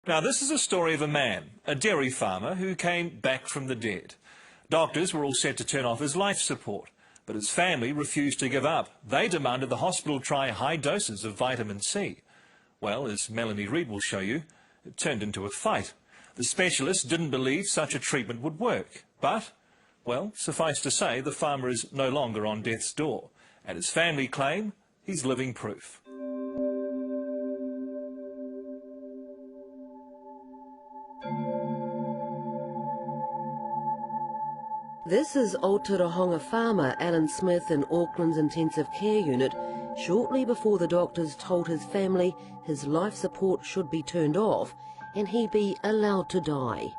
Now, this is a story of a man, a dairy farmer, who came back from the dead. Doctors were all set to turn off his life support, but his family refused to give up. They demanded the hospital try high doses of vitamin C. Well, as Melanie Reid will show you, it turned into a fight. The specialists didn't believe such a treatment would work, but, well, suffice to say, the farmer is no longer on death's door, and his family claim he's living proof. This is Aotearoa farmer Alan Smith in Auckland's intensive care unit shortly before the doctors told his family his life support should be turned off and he'd be allowed to die.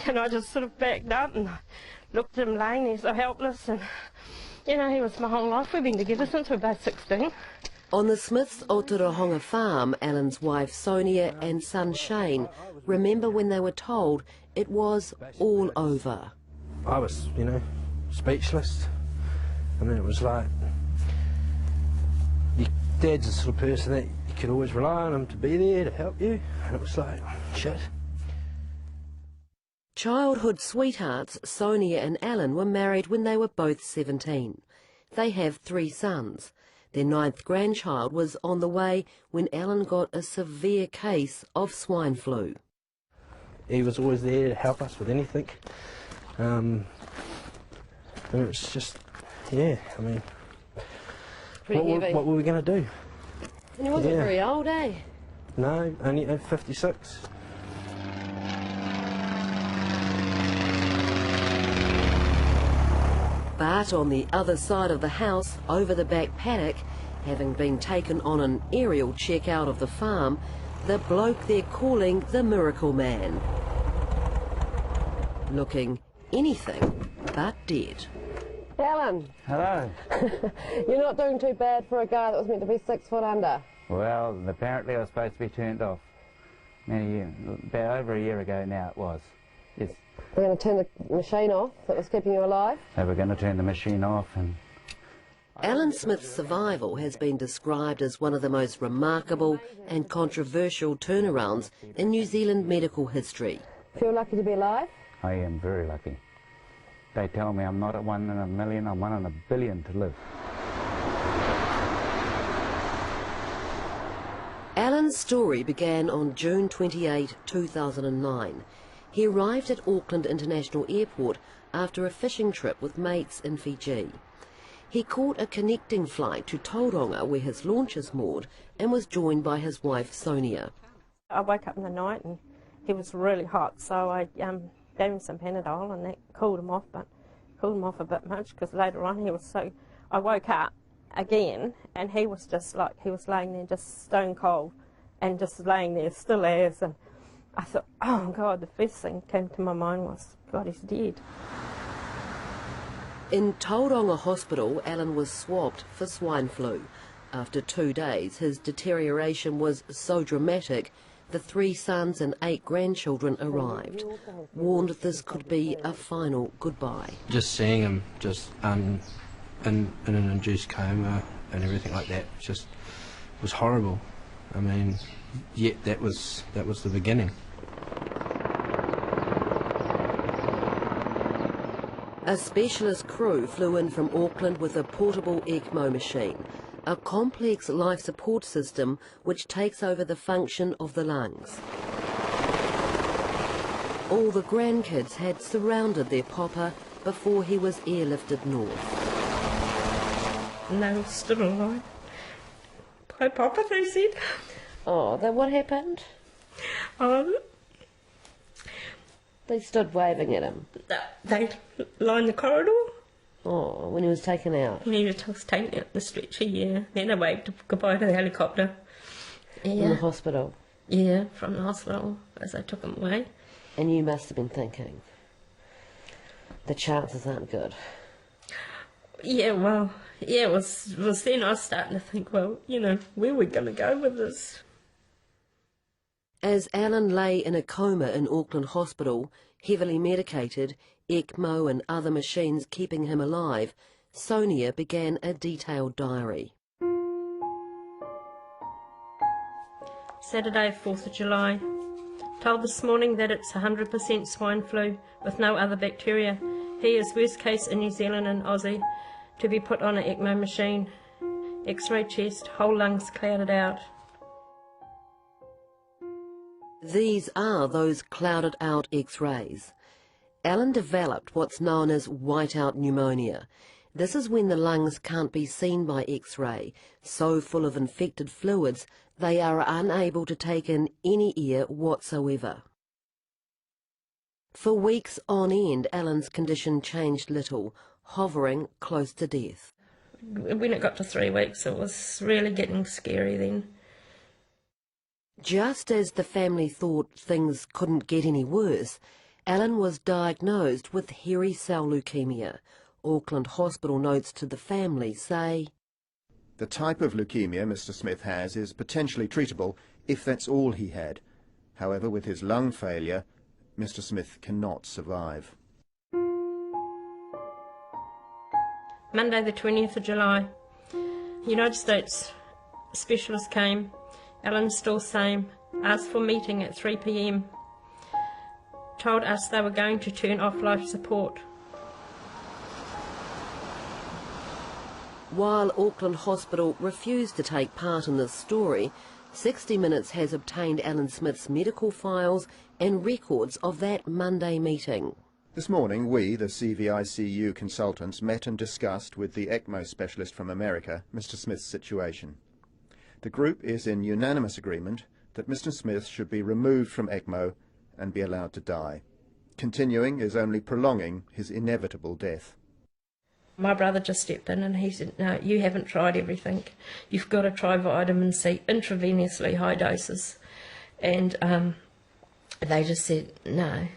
And I just sort of backed up and looked at him laying there so helpless, and you know, he was my whole life. We've been together since we were both 16. On the Smiths' Aotearoa farm, Alan's wife Sonia and son Shane remember when they were told it was all over. I was, you know, speechless. I mean, it was like, your dad's the sort of person that you could always rely on him to be there to help you, and it was like, shit. Childhood sweethearts Sonia and Alan were married when they were both 17. They have 3 sons. Their 9th grandchild was on the way when Alan got a severe case of swine flu. He was always there to help us with anything. And it was just, yeah, I mean, what were we going to do? And he wasn't very old, eh? No, only at 56. But on the other side of the house, over the back paddock, having been taken on an aerial check out of the farm, the bloke they're calling the Miracle Man. Looking anything but dead. Alan. Hello. You're not doing too bad for a guy that was meant to be 6 foot under. Well, apparently I was supposed to be turned off about over a year ago now it was. Yes. We're going to turn the machine off that was keeping you alive? So we're going to turn the machine off. And Alan Smith's survival has been described as one of the most remarkable and controversial turnarounds in New Zealand medical history. Feel lucky to be alive? I am very lucky. They tell me I'm not a 1 in a million, I'm 1 in a billion to live. Alan's story began on June 28, 2009. He arrived at Auckland International Airport after a fishing trip with mates in Fiji. He caught a connecting flight to Tauranga where his launch is moored and was joined by his wife Sonia. I woke up in the night and he was really hot, so I gave him some Panadol and that cooled him off, but cooled him off a bit much because later on he was so... I woke up again and he was just like, he was laying there just stone cold and just laying there still as, and I thought, oh God, the first thing that came to my mind was, God, he's dead. In Tauranga Hospital, Alan was swabbed for swine flu. After 2 days, his deterioration was so dramatic, the 3 sons and 8 grandchildren arrived, warned this could be a final goodbye. Just seeing him just in an induced coma and everything like that just was horrible. I mean, yet that was the beginning. A specialist crew flew in from Auckland with a portable ECMO machine, a complex life support system which takes over the function of the lungs. All the grandkids had surrounded their papa before he was airlifted north. And they were still alive. Hi, Papa, they said. Oh, then what happened? They stood waving at him. They lined the corridor. Oh, when he was taken out? When he was taken out the stretcher, yeah. Then I waved goodbye to the helicopter. Yeah. In the hospital? Yeah, from the hospital as they took him away. And you must have been thinking, the chances aren't good. Yeah, well, yeah, it was then I was starting to think, well, you know, where are we going to go with this? As Alan lay in a coma in Auckland Hospital, heavily medicated, ECMO and other machines keeping him alive, Sonia began a detailed diary. Saturday, 4th of July. Told this morning that it's 100% swine flu with no other bacteria. He is worst case in New Zealand and Aussie to be put on an ECMO machine. X-ray chest, whole lungs clouded out. These are those clouded out X-rays. Alan developed what's known as whiteout pneumonia. This is when the lungs can't be seen by X-ray, so full of infected fluids they are unable to take in any air whatsoever. For weeks on end, Alan's condition changed little, hovering close to death. When it got to 3 weeks, it was really getting scary then. Just as the family thought things couldn't get any worse, Alan was diagnosed with hairy cell leukemia. Auckland Hospital notes to the family say, "The type of leukemia Mr. Smith has is potentially treatable if that's all he had. However, with his lung failure, Mr. Smith cannot survive." Monday the 20th of July. United States specialist came. Alan still same. Asked for meeting at 3 p.m. Told us they were going to turn off life support. While Auckland Hospital refused to take part in this story, 60 Minutes has obtained Alan Smith's medical files and records of that Monday meeting. This morning we, the CVICU consultants, met and discussed with the ECMO specialist from America, Mr. Smith's situation. The group is in unanimous agreement that Mr. Smith should be removed from ECMO and be allowed to die. Continuing is only prolonging his inevitable death. My brother just stepped in and he said, "No, you haven't tried everything. You've got to try vitamin C intravenously, high doses." And they just said no.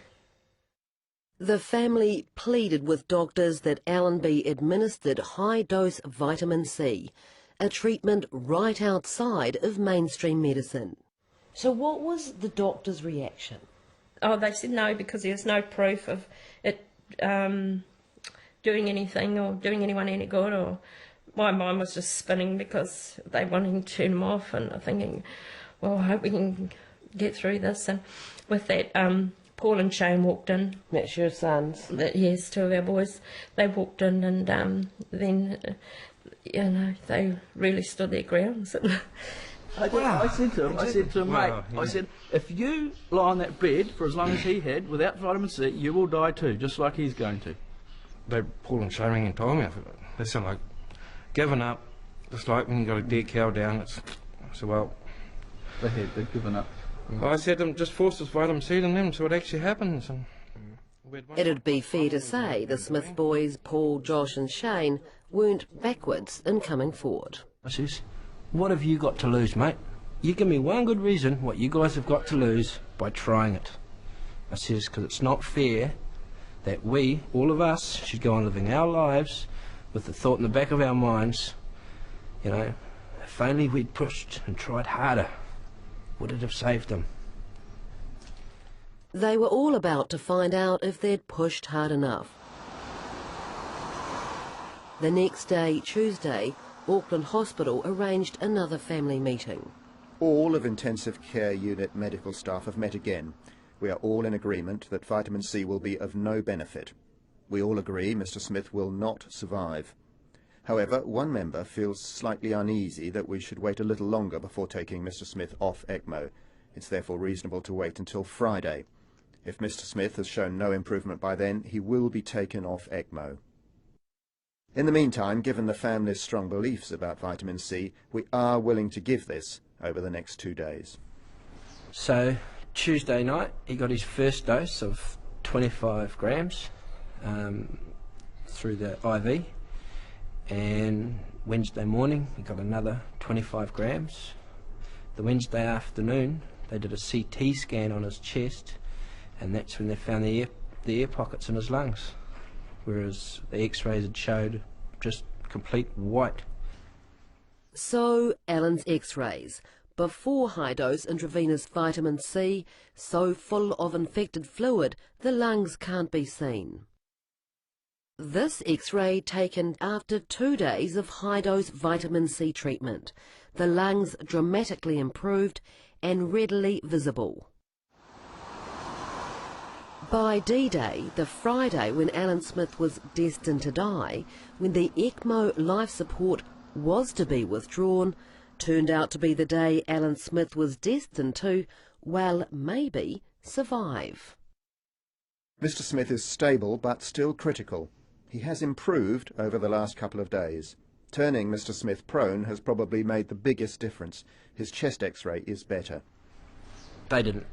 The family pleaded with doctors that Alan be administered high-dose vitamin C, a treatment right outside of mainstream medicine. So what was the doctor's reaction? Oh, they said no because there's no proof of it doing anything or doing anyone any good. Or my mind was just spinning because they wanted to turn him off, and I'm thinking, well, I hope we can get through this. And with that, Paul and Shane walked in. That's your sons? Yes, 2 of our boys. They walked in, and then, you know, they really stood their grounds. I said to him, mate, I said, if you lie on that bed for as long as he had without vitamin C, you will die too, just like he's going to. Paul and Shane rang and told me, they said, like, giving up, just like when you got a dead cow down, I said, well... They'd given up. I said to them, just force this vitamin C in them, so what actually happens. And it'd be fair to say the Smith boys, Paul, Josh and Shane, weren't backwards in coming forward. I says, what have you got to lose, mate? You give me one good reason what you guys have got to lose by trying it. I says, because it's not fair that we, all of us, should go on living our lives with the thought in the back of our minds, you know, if only we'd pushed and tried harder, would it have saved them? They were all about to find out if they'd pushed hard enough. The next day, Tuesday, Auckland Hospital arranged another family meeting. All of intensive care unit medical staff have met again. We are all in agreement that vitamin C will be of no benefit. We all agree Mr. Smith will not survive. However, one member feels slightly uneasy that we should wait a little longer before taking Mr. Smith off ECMO. It's therefore reasonable to wait until Friday. If Mr. Smith has shown no improvement by then, he will be taken off ECMO. In the meantime, given the family's strong beliefs about vitamin C, we are willing to give this over the next 2 days. So, Tuesday night, he got his first dose of 25 grams through the IV. And Wednesday morning he got another 25 grams. The Wednesday afternoon they did a CT scan on his chest, and that's when they found the air pockets in his lungs, whereas the x-rays had showed just complete white. So Alan's x-rays, before high-dose intravenous vitamin C, so full of infected fluid the lungs can't be seen. This X-ray taken after 2 days of high-dose vitamin C treatment. The lungs dramatically improved and readily visible. By D-Day, the Friday when Alan Smith was destined to die, when the ECMO life support was to be withdrawn, turned out to be the day Alan Smith was destined to, well, maybe, survive. Mr. Smith is stable but still critical. He has improved over the last couple of days. Turning Mr. Smith prone has probably made the biggest difference. His chest x-ray is better. They didn't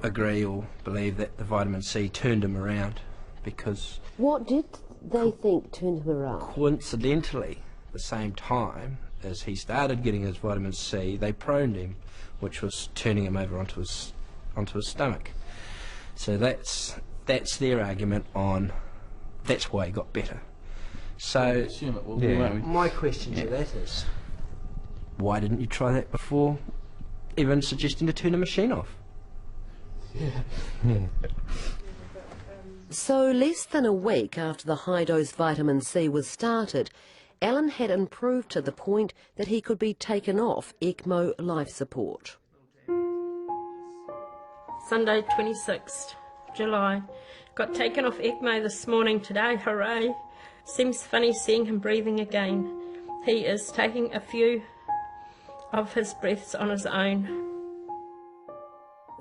agree or believe that the vitamin C turned him around, because What did they think turned him around? coincidentally, the same time as he started getting his vitamin C, they proned him, which was turning him over onto his stomach. So that's their argument on that's why he got better. So Assume it will be, won't we? my question to that is, why didn't you try that before even suggesting to turn the machine off? So less than a week after the high-dose vitamin C was started, Alan had improved to the point that he could be taken off ECMO life support. Sunday 26th July. Got taken off ECMO this morning today, hooray. Seems funny seeing him breathing again. He is taking a few of his breaths on his own.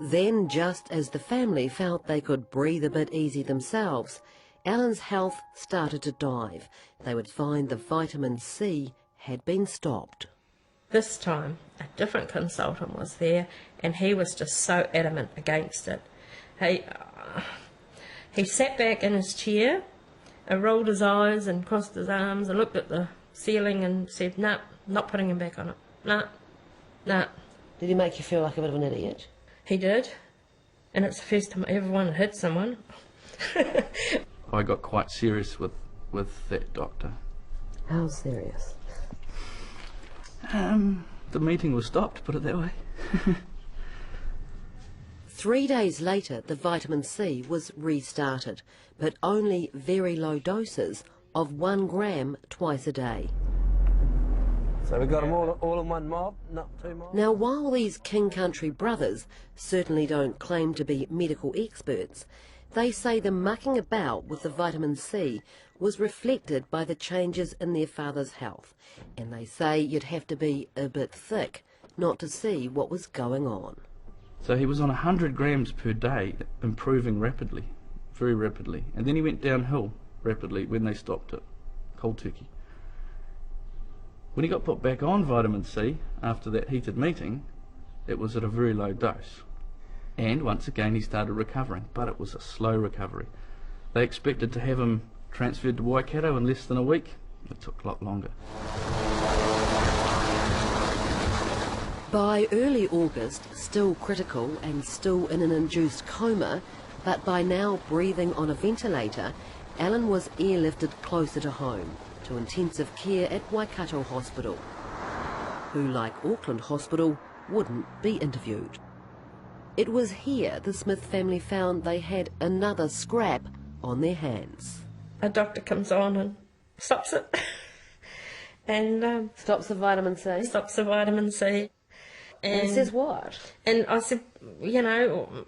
Then, just as the family felt they could breathe a bit easy themselves, Alan's health started to dive. They would find the vitamin C had been stopped. This time, a different consultant was there, and he was just so adamant against it. He sat back in his chair, rolled his eyes and crossed his arms and looked at the ceiling and said, "No, not putting him back on it. No, no." Did he make you feel like a bit of an idiot? He did, and it's the first time I ever wanted to hit someone. I got quite serious with that doctor. How serious? The meeting was stopped, put it that way. 3 days later, the vitamin C was restarted, but only very low doses of 1 gram twice a day. So we got them all in one mob, not two mobs? Now, while these King Country brothers certainly don't claim to be medical experts, they say the mucking about with the vitamin C was reflected by the changes in their father's health, and they say you'd have to be a bit thick not to see what was going on. So he was on 100 grams per day, improving rapidly, very rapidly. And then he went downhill rapidly when they stopped it, cold turkey. When he got put back on vitamin C after that heated meeting, it was at a very low dose. And once again he started recovering, but it was a slow recovery. They expected to have him transferred to Waikato in less than a week. It took a lot longer. By early August, still critical and still in an induced coma, but by now breathing on a ventilator, Alan was airlifted closer to home, to intensive care at Waikato Hospital, who, like Auckland Hospital, wouldn't be interviewed. It was here the Smith family found they had another scrap on their hands. A doctor comes on and stops it. And Stops the vitamin C? stops the vitamin C. And says what? And I said, you know,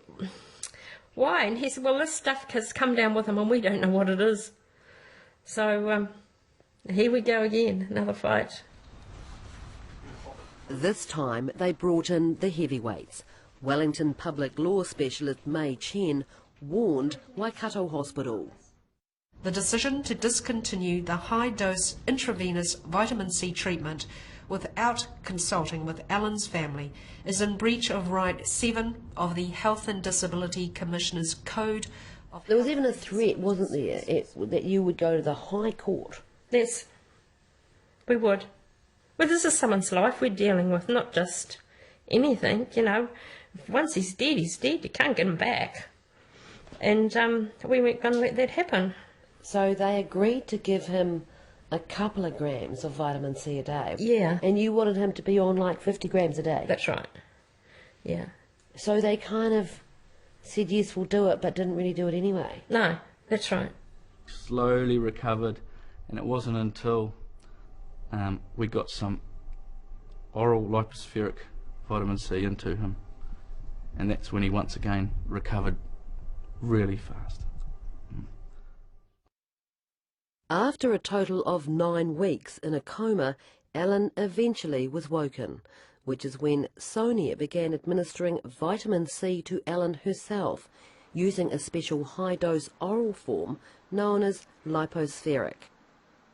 why? And he said, well, this stuff has come down with him and we don't know what it is. So here we go again, another fight. This time they brought in the heavyweights. Wellington public law specialist May Chen warned Waikato Hospital. The decision to discontinue the high-dose intravenous vitamin C treatment without consulting with Alan's family is in breach of Right 7 of the Health and Disability Commissioner's Code of... There was even a threat, wasn't there, that you would go to the High Court? Yes, we would. Well, this is someone's life we're dealing with, not just anything, you know. Once he's dead, he's dead. You can't get him back. And we weren't going to let that happen. So they agreed to give him a couple of grams of vitamin C a day. Yeah. And you wanted him to be on like 50 grams a day. That's right. Yeah. So they kind of said, yes, we'll do it, but didn't really do it anyway. No, that's right. Slowly recovered, and it wasn't until we got some oral lipospheric vitamin C into him, and that's when he once again recovered really fast. After a total of 9 weeks in a coma, Alan eventually was woken, which is when Sonia began administering vitamin C to Alan herself, using a special high-dose oral form known as lipospheric.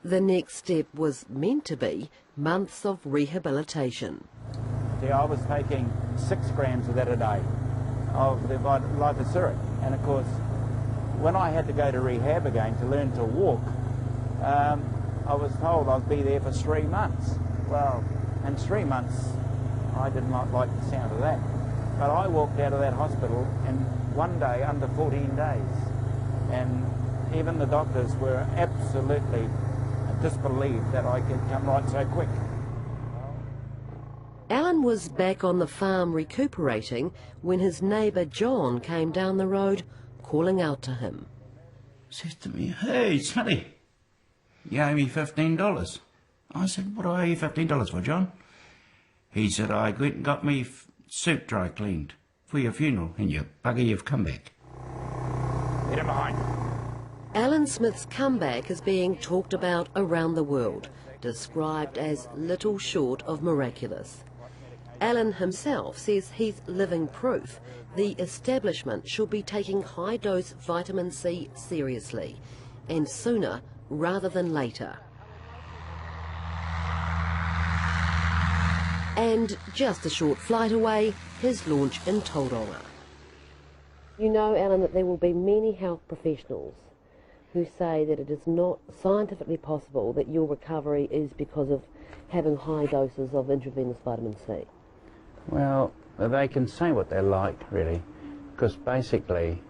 The next step was meant to be months of rehabilitation. See, I was taking 6 grams of that a day, of the lipospheric, and of course, when I had to go to rehab again to learn to walk, I was told I'd be there for 3 months. Well, in 3 months, I did not like the sound of that. But I walked out of that hospital in one day under 14 days. And even the doctors were absolutely disbelieved that I could come right so quick. Alan was back on the farm recuperating when his neighbour John came down the road calling out to him. Says to me, "Hey, Smitty, you owe me $15. I said, "What do I owe you $15 for, John?" He said, "I went and got me suit dry cleaned for your funeral, and you bugger, you've come back." Get him behind. Alan Smith's comeback is being talked about around the world, described as little short of miraculous. Alan himself says he's living proof the establishment should be taking high-dose vitamin C seriously, and sooner rather than later. And just a short flight away, his launch in Tauranga. You know, Alan, that there will be many health professionals who say that it is not scientifically possible that your recovery is because of having high doses of intravenous vitamin C. Well, they can say what they like, really, because basically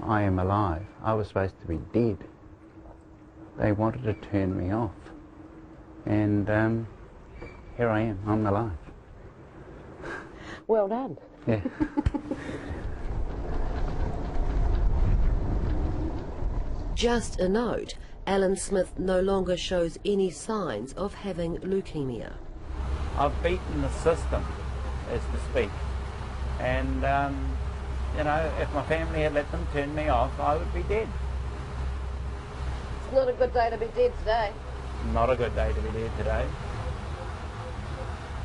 I am alive. I was supposed to be dead. They wanted to turn me off, and here I am, I'm alive. Well done. Yeah. Just a note, Alan Smith no longer shows any signs of having leukemia. I've beaten the system, as to speak, and you know, if my family had let them turn me off, I would be dead. It's not a good day to be dead today. Not a good day to be dead today.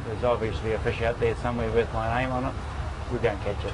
There's obviously a fish out there somewhere with my name on it. We don't catch it.